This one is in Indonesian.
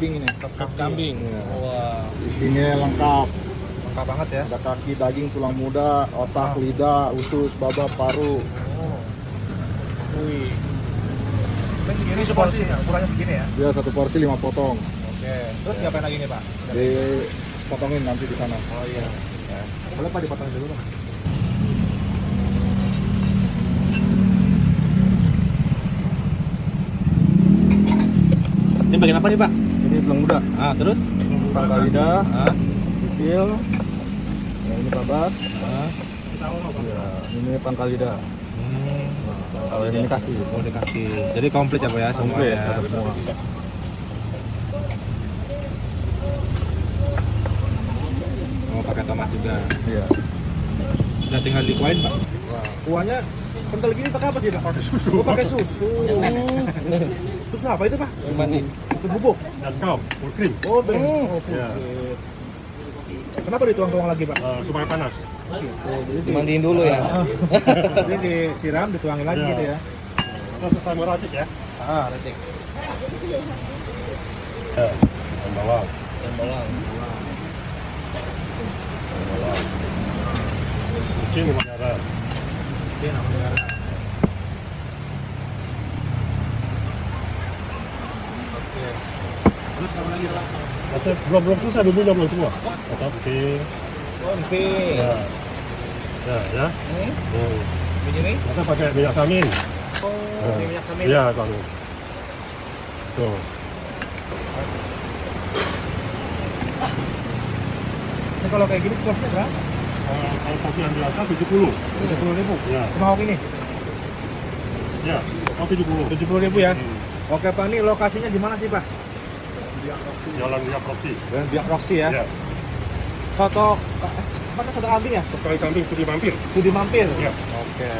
Ini Sop kambing. Ya. Wah, Isinya lengkap. lengkap banget ya. Ada kaki, daging, tulang muda, otak, lidah, usus, babak, paru. Oh. Wih. Ini segini seporsi, ukurannya segini ya. Dia satu porsi 5 potong. Oke. Terus ngapain lagi nih, Pak? Dipotongin nanti di sana. Oh iya. Ya. Boleh Pak dipotongin dulu, Pak. Ini bagian apa nih, Pak? Ini tulang muda. Ah, terus? Pangkal lidah, Ah. pipil. Ya, ini babak. Ah. Ya, ini pangkal lidah. Kalau ini kaki. Oh, di kaki. Jadi komplit ya, Pak ya, Komplit, semuanya. ada semua. Oh, pakai tomat juga. Iya. Udah tinggal dikuain, Pak. Wah, kuahnya kental gini pakai apa sih, Pak? Pakai susu. Oh, pakai susu. Susu apa itu, Pak? Susu mani. Susu bubuk. Dan kau, full cream. Oh, bener. Oh, Ya. Kenapa dituang-tuang lagi, Pak? Supaya panas. Dimandiin dulu ya. Jadi disiram, dituangin lagi Ya. gitu ya. Kita selesai meracik ya. Ah, recek. Ya. Dan bawang. Dan bawang. Kucing sama garam. Sini nama negara. Oke. Terus apa lagi, Pak? Masih belum selesai bumbunya belum semua. Atau oke. Oh, emping. Ya. Ya, ya. Begini. Kita pakai minyak samin. Oh, ini minyak samin. Iya, samin. Tuh. Ini kalau kayak gini seporsinya berapa? Kalau porsi yang biasa 70. 70.000. Ya. Semahok ini? Ya. Oh 70. 70.000 ya? Oke, Pak, ini lokasinya di mana sih, Pak? Jalan Via Proxy. Dan Biak Roxy ya. Ya. Soto, apa kan soto kambing ya? Sekali kambing studi mampir. Studi mampir. Ya. Oke.